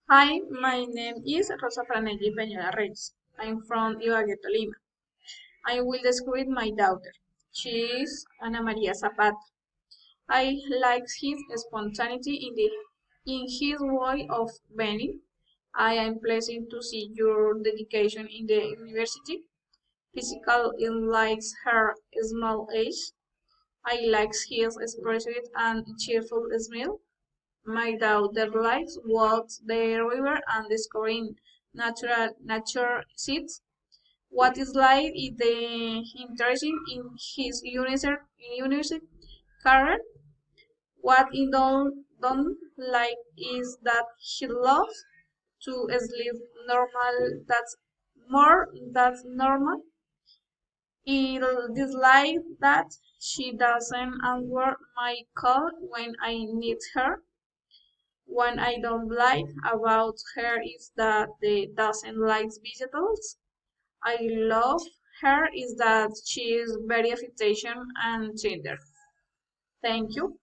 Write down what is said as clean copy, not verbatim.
Hi, my name is Rosa Franelli Peñola Reyes. I'm from Ibagué, Tolima. I will describe my daughter. She is Ana Maria Zapata. I like his spontaneity in his way of being. I am pleased to see your dedication in the university. Physical in likes her small age. I likes his expressive and cheerful smile. My daughter likes walks the river and discovering nature seats. What is like is the interesting in his university career. What he don't like is that he loves to sleep normal. That's normal. He dislike that she doesn't answer my call when I need her. One I don't like about her is that they doesn't like vegetables. I love her is that she is very affectionate and tender. Thank you.